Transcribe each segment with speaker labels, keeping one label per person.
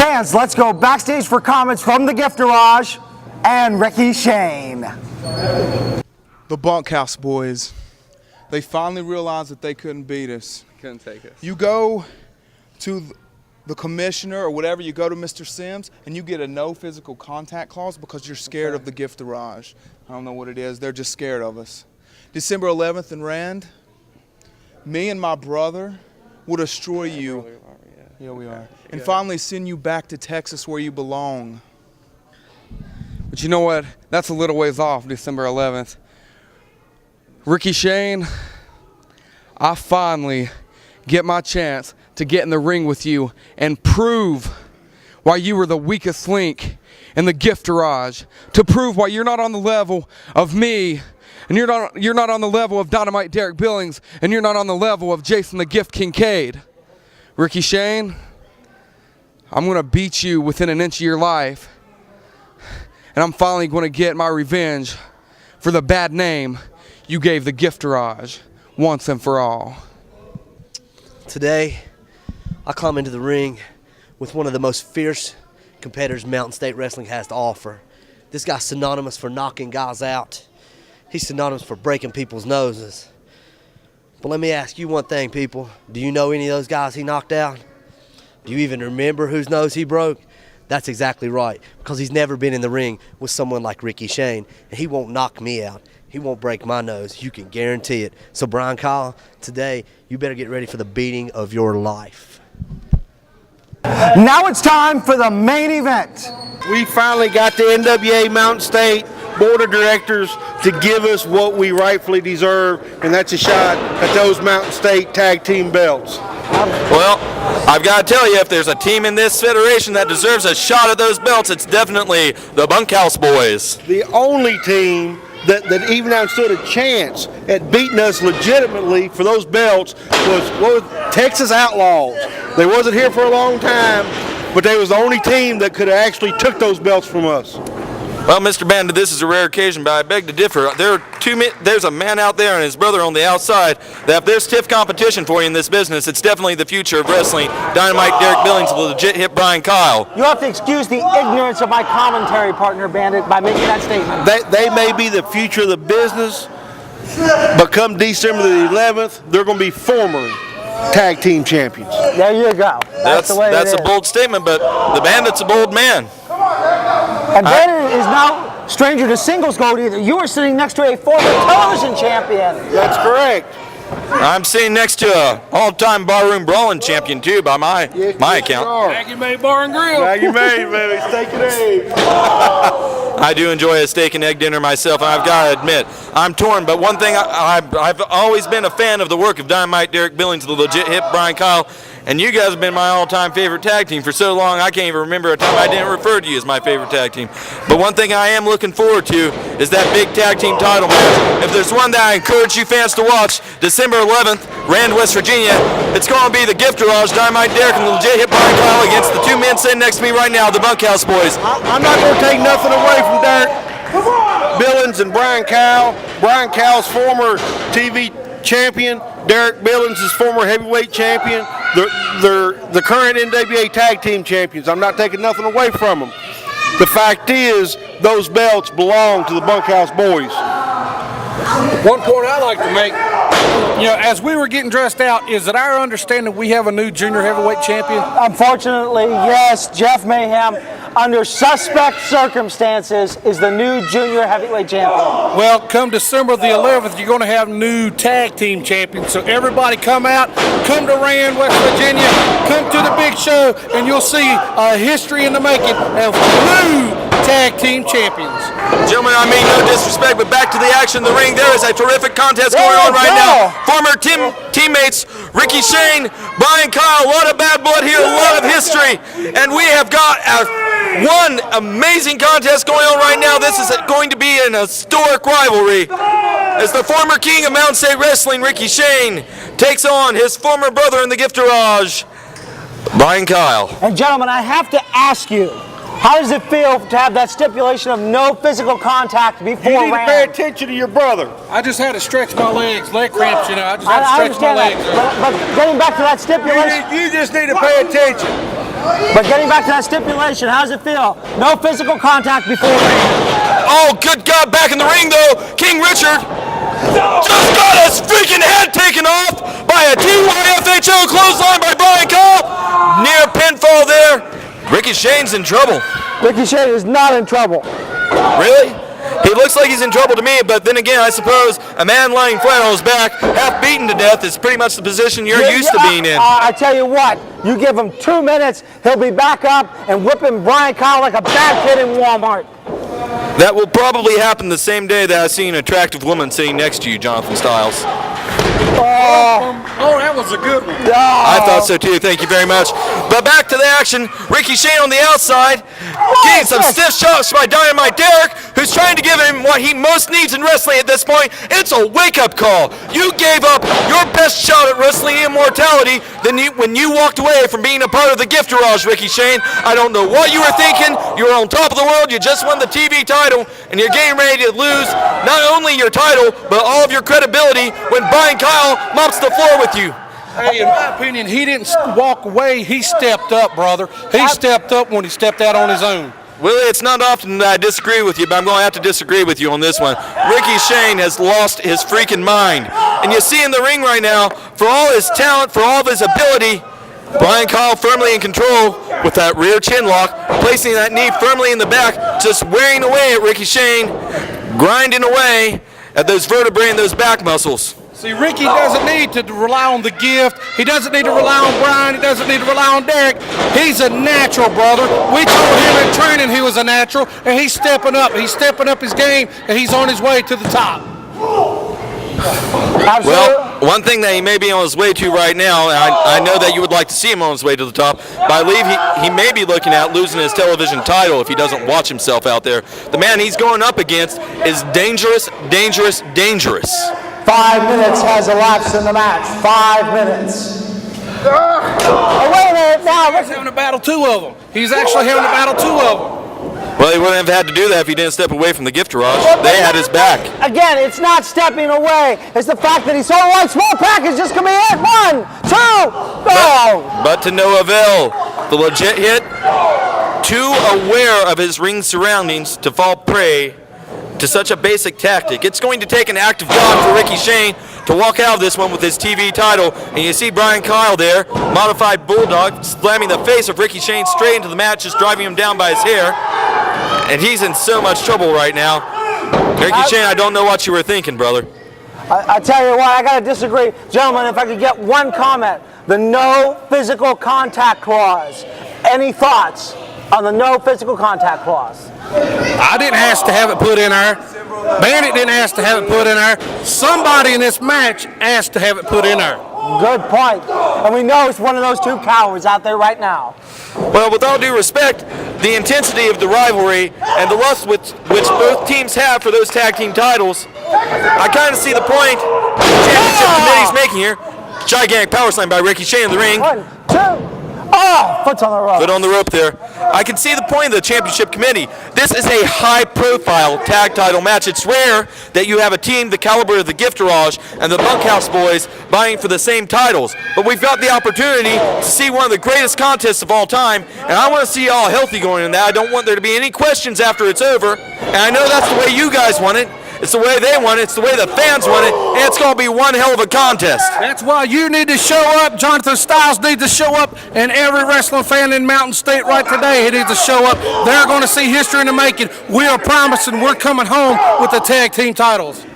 Speaker 1: Fans, let's go backstage for comments from the Gift Garage and Ricky Shane.
Speaker 2: The Bunkhouse boys, they finally realized that they couldn't beat us.
Speaker 3: Couldn't take us.
Speaker 2: You go to the commissioner or whatever, you go to Mr. Sims, and you get a no physical contact clause because you're scared of the Gift Garage. I don't know what it is. They're just scared of us. December 11th in Rand, me and my brother will destroy you. Yeah, we are. And finally send you back to Texas where you belong.
Speaker 3: But you know what? That's a little ways off, December 11th. Ricky Shane, I finally get my chance to get in the ring with you and prove why you were the weakest link in the Gift Garage, to prove why you're not on the level of me, and you're not on the level of Dynamite Derek Billings, and you're not on the level of Jason the Gift Kincaid. Ricky Shane, I'm going to beat you within an inch of your life, and I'm finally going to get my revenge for the bad name you gave the Gift Garage once and for all.
Speaker 4: Today, I come into the ring with one of the most fierce competitors Mountain State Wrestling has to offer. This guy's synonymous for knocking guys out. He's synonymous for breaking people's noses. But let me ask you one thing, people. Do you know any of those guys he knocked out? Do you even remember whose nose he broke? That's exactly right, because he's never been in the ring with someone like Ricky Shane, and he won't knock me out. He won't break my nose. You can guarantee it. So, Bryan Kyle, today, you better get ready for the beating of your life.
Speaker 1: Now it's time for the main event.
Speaker 5: We finally got the NWA Mountain State Board of Directors to give us what we rightfully deserve, and that's a shot at those Mountain State Tag Team belts.
Speaker 6: Well, I've got to tell you, if there's a team in this federation that deserves a shot at those belts, it's definitely the Bunkhouse boys.
Speaker 5: The only team that even now stood a chance at beating us legitimately for those belts was Texas Outlaws. They wasn't here for a long time, but they was the only team that could have actually took those belts from us.
Speaker 6: Well, Mr. Bandit, this is a rare occasion, but I beg to differ. There's a man out there and his brother on the outside that if there's stiff competition for you in this business, it's definitely the future of wrestling. Dynamite Derek Billings will legit hit Bryan Kyle.
Speaker 1: You have to excuse the ignorance of my commentary partner, Bandit, by making that statement.
Speaker 5: They may be the future of the business, but come December the 11th, they're going to be former tag team champions.
Speaker 1: There you go. That's the way it is.
Speaker 6: That's a bold statement, but the Bandit's a bold man.
Speaker 1: And Bandit is now stranger to singles gold either. You are sitting next to a former television champion.
Speaker 5: That's correct.
Speaker 6: I'm sitting next to an all-time barroom brawling champion too, by my account.
Speaker 7: Maggie May Bar and Grill.
Speaker 5: Maggie May, baby, steak and egg.
Speaker 6: I do enjoy a steak and egg dinner myself, and I've got to admit, I'm torn. But one thing, I've always been a fan of the work of Dynamite Derek Billings, the legit hit Bryan Kyle, and you guys have been my all-time favorite tag team for so long, I can't even remember a time I didn't refer to you as my favorite tag team. But one thing I am looking forward to is that big tag team title match. If there's one that I encourage you fans to watch, December 11th, Rand, West Virginia, it's going to be the Gift Garage, Dynamite Derek and the legit hit Bryan Kyle against the two men sitting next to me right now, the Bunkhouse boys.
Speaker 5: I'm not going to take nothing away from Derek Billings and Bryan Kyle. Bryan Kyle's former TV champion. Derek Billings is former heavyweight champion. They're the current NWA Tag Team champions. I'm not taking nothing away from them. The fact is, those belts belong to the Bunkhouse boys.
Speaker 7: One point I'd like to make, as we were getting dressed out, is that our understanding we have a new junior heavyweight champion?
Speaker 1: Unfortunately, yes, Jeff Mayhem, under suspect circumstances, is the new junior heavyweight champion.
Speaker 7: Well, come December the 11th, you're going to have new tag team champions. So everybody come out, come to Rand, West Virginia, come to the big show, and you'll see a history in the making of new tag team champions.
Speaker 6: Gentlemen, I mean no disrespect, but back to the action in the ring. There is a terrific contest going on right now. Former teammates Ricky Shane, Bryan Kyle, a lot of bad blood here, a lot of history, and we have got one amazing contest going on right now. This is going to be an historic rivalry as the former king of Mountain State Wrestling, Ricky Shane, takes on his former brother in the Gift Garage, Bryan Kyle.
Speaker 1: And gentlemen, I have to ask you, How does it feel to have that stipulation of no physical contact before
Speaker 5: You need to pay
Speaker 1: round?
Speaker 5: attention to your brother.
Speaker 7: I just had to stretch my legs, leg cramps, you know. I just
Speaker 1: I
Speaker 7: had to stretch my
Speaker 1: understand that,
Speaker 7: legs.
Speaker 1: but getting back to that stipulation,
Speaker 5: You just need to pay attention.
Speaker 1: how does it feel? No physical contact before round.
Speaker 6: Oh, good God, back in the ring, though. King Richard just got his freaking head taken off by a TYFHO clothesline by Bryan Cole. Near pinfall there. Ricky Shane's in trouble.
Speaker 1: Ricky Shane is not in trouble.
Speaker 6: Really? He looks like he's in trouble to me, but then again, I suppose a man lying flat on his back, half beaten to death, is pretty much the position you're used to being in.
Speaker 1: I tell you what, you give him 2 minutes, he'll be back up and whipping Bryan Cole like a bad kid in Walmart.
Speaker 6: That will probably happen the same day that I see an attractive woman sitting next to you, Jonathan Styles.
Speaker 7: Oh, that was a good one.
Speaker 6: I thought so too, thank you very much. But back to the action, Ricky Shane on the outside, getting some stiff shots by Dynamite Derek, who's trying to give him what he most needs in wrestling at this point. It's a wake-up call. You gave up your best shot at wrestling immortality when you walked away from being a part of the Gift Garage, Ricky Shane. I don't know what you were thinking. You were on top of the world, you just won the TV title, and you're getting ready to lose not only your title, but all of your credibility when Bryan Cole mops the floor with you.
Speaker 7: Hey, in my opinion, he didn't walk away. He stepped up, brother. He stepped up when he stepped out on his own.
Speaker 6: Willie, it's not often that I disagree with you, but I'm going to have to disagree with you on this one. Ricky Shane has lost his freaking mind. And you see in the ring right now, for all his talent, for all of his ability, Bryan Cole firmly in control with that rear chin lock, placing that knee firmly in the back, just wearing away at Ricky Shane, grinding away at those vertebrae and those back muscles.
Speaker 7: See, Ricky doesn't need to rely on the Gift. He doesn't need to rely on Bryan. He doesn't need to rely on Derek. He's a natural, brother. We told him in training he was a natural, and he's stepping up. He's stepping up his game, and he's on his way to the top.
Speaker 1: Absolutely.
Speaker 6: Well, one thing that he may be on his way to right now, and I know that you would like to see him on his way to the top, but I believe he may be looking at losing his television title if he doesn't watch himself out there. The man he's going up against is dangerous, dangerous, dangerous.
Speaker 1: 5 minutes has elapsed in the match. 5 minutes. Oh, wait a minute now.
Speaker 7: He's having to battle two of them. He's actually having to battle two of them.
Speaker 6: Well, he wouldn't have had to do that if he didn't step away from the Gift Garage. They had his back.
Speaker 1: Again, it's not stepping away. It's the fact that he's so like small package just coming in. 1, 2, go.
Speaker 6: But to no avail. The legit hit, too aware of his ring surroundings to fall prey to such a basic tactic. It's going to take an act of God for Ricky Shane to walk out of this one with his TV title. And you see Bryan Cole there, modified Bulldog, slamming the face of Ricky Shane straight into the mat, just driving him down by his hair. And he's in so much trouble right now. Ricky Shane, I don't know what you were thinking, brother.
Speaker 1: I tell you what, I got to disagree. Gentlemen, if I could get one comment. The no physical contact clause. Any thoughts on the no physical contact clause?
Speaker 7: I didn't ask to have it put in there. Bandit didn't ask to have it put in there. Somebody in this match asked to have it put in there.
Speaker 1: Good point. And we know it's one of those two cowards out there right now.
Speaker 6: Well, with all due respect, the intensity of the rivalry and the lust which both teams have for those tag team titles, I kind of see the point the championship committee's making here. Gigantic power slam by Ricky Shane in the ring.
Speaker 1: 1, 2. Oh, foot's on the rope.
Speaker 6: Foot on the rope there. I can see the point of the championship committee. This is a high-profile tag title match. It's rare that you have a team the caliber of the Gift Garage and the Bunkhouse Boys vying for the same titles. But we've got the opportunity to see one of the greatest contests of all time, and I want to see y'all healthy going in that. I don't want there to be any questions after it's over, and I know that's the way you guys want it. It's the way they want it. It's the way the fans want it. And it's going to be one hell of a contest.
Speaker 7: That's why you need to show up. Jonathan Styles needs to show up. And every wrestling fan in Mountain State right today, he needs to show up. They're going to see history in the making. We are promising we're coming home with the tag team titles.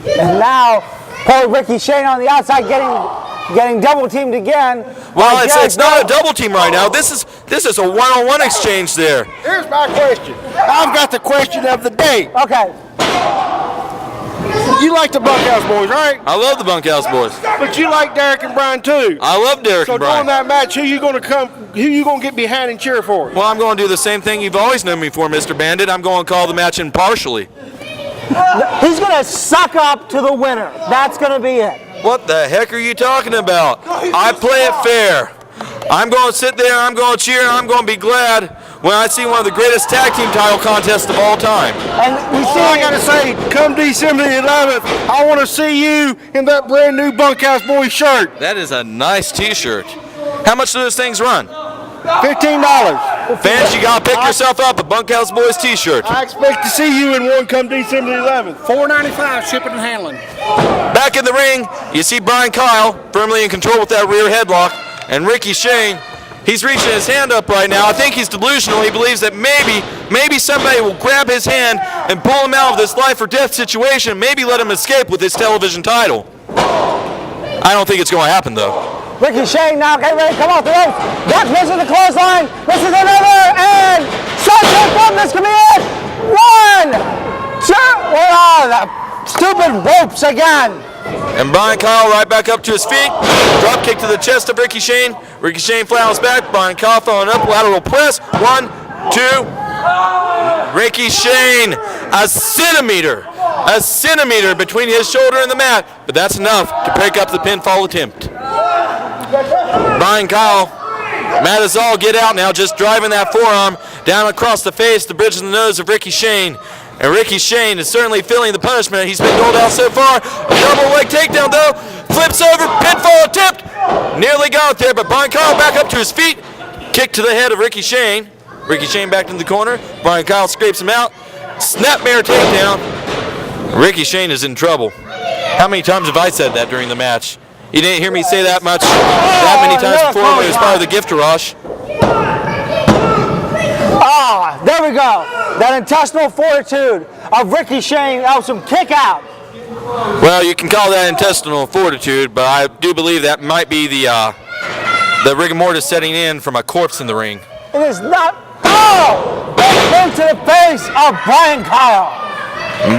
Speaker 1: And now, poor Ricky Shane on the outside getting double teamed again.
Speaker 6: Well, it's not a double team right now. This is a one-on-one exchange there.
Speaker 5: Here's my question. I've got the question of the day.
Speaker 1: Okay.
Speaker 5: You like the Bunkhouse Boys, right?
Speaker 6: I love the Bunkhouse Boys.
Speaker 5: But you like Derek and Bryan too.
Speaker 6: I love Derek
Speaker 5: So
Speaker 6: and
Speaker 5: during
Speaker 6: Bryan.
Speaker 5: that match, who you gonna get behind and cheer for?
Speaker 6: Well, I'm going to do the same thing you've always known me for, Mr. Bandit. I'm going to call the match impartially.
Speaker 1: He's going to suck up to the winner. That's going to be it.
Speaker 6: What the heck are you talking about? I play it fair. I'm going to sit there, I'm going to cheer, and I'm going to be glad when I see one of the greatest tag team title contests of all time.
Speaker 1: And we see.
Speaker 5: All I gotta say, come December the 11th, I want to see you in that brand new Bunkhouse Boys shirt.
Speaker 6: That is a nice T-shirt. How much do those things run?
Speaker 5: $15.
Speaker 6: Fans, you gotta pick yourself up a Bunkhouse Boys T-shirt.
Speaker 5: I expect to see you in one come December the 11th.
Speaker 7: $4.95 shipping and handling.
Speaker 6: Back in the ring, you see Bryan Kyle firmly in control with that rear headlock, and Ricky Shane, he's reaching his hand up right now. I think he's delusional. He believes that maybe somebody will grab his hand and pull him out of this life or death situation, maybe let him escape with his television title. I don't think it's going to happen, though.
Speaker 1: Ricky Shane now get ready to come off the ropes. Back misses the clothesline. This is another, and sunset from this can be it. 1, 2, oh, the stupid ropes again.
Speaker 6: And Bryan Kyle right back up to his feet. Drop kick to the chest of Ricky Shane. Ricky Shane flails back. Bryan Kyle following up. Lateral press. 1, 2. Ricky Shane, a centimeter between his shoulder and the mat. But that's enough to break up the pinfall attempt. Bryan Kyle, mad as all get out now, just driving that forearm down across the face, the bridge of the nose of Ricky Shane. And Ricky Shane is certainly feeling the punishment he's been doled out so far. A double leg takedown though, flips over, pinfall attempt. Nearly got it there, but Bryan Kyle back up to his feet. Kick to the head of Ricky Shane. Ricky Shane back in the corner. Bryan Kyle scrapes him out. Snapmare takedown. Ricky Shane is in trouble. How many times have I said that during the match? You didn't hear me say that much, that many times before when it was part of the gift rush.
Speaker 1: Ah, there we go. That intestinal fortitude of Ricky Shane helps him kick out.
Speaker 6: Well, you can call that intestinal fortitude, but I do believe that might be the rigor mortis setting in from a corpse in the ring.
Speaker 1: It is not. Oh! Big to the face of Bryan Kyle.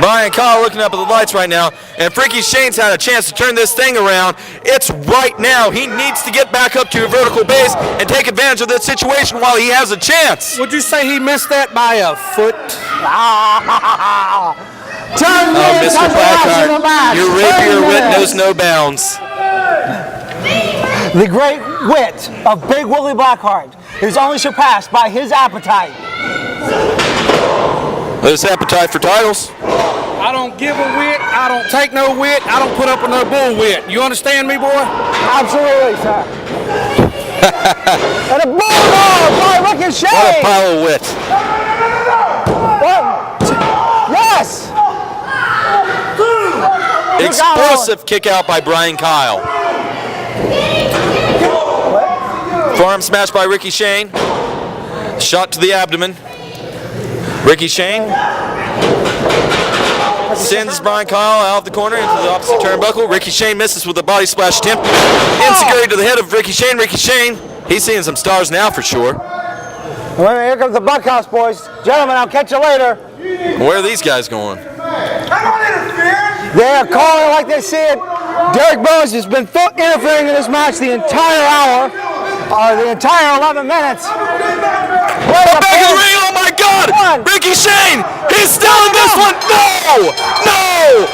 Speaker 6: Bryan Kyle looking up at the lights right now, and if Ricky Shane's had a chance to turn this thing around, it's right now. He needs to get back up to a vertical base and take advantage of that situation while he has a chance.
Speaker 7: Would you say he missed that by a foot?
Speaker 6: Mr. Blackheart, your rapier wit knows no bounds.
Speaker 1: The great wit of Big Willie Blackheart is only surpassed by his appetite.
Speaker 6: This appetite for titles.
Speaker 7: I don't give a wit, I don't take no wit, I don't put up with no bull wit. You understand me, boy?
Speaker 1: Absolutely, sir. And a bulldog by Ricky Shane.
Speaker 6: What a pile of wit.
Speaker 1: Yes.
Speaker 6: Explosive kick out by Bryan Kyle. Forearm smash by Ricky Shane. Shot to the abdomen. Ricky Shane sends Bryan Kyle out of the corner into the opposite turnbuckle. Ricky Shane misses with a body splash attempt. Insecurity to the head of Ricky Shane. Ricky Shane, he's seeing some stars now for sure.
Speaker 1: Well, here comes the Bunkhouse Boys. Gentlemen, I'll catch you later.
Speaker 6: Where are these guys going?
Speaker 1: They are calling like they said. Derek Bowens has been interfering in this match the entire hour, or the entire 11 minutes.
Speaker 6: Back in the ring, oh my God! Ricky Shane, he's still in this one! No!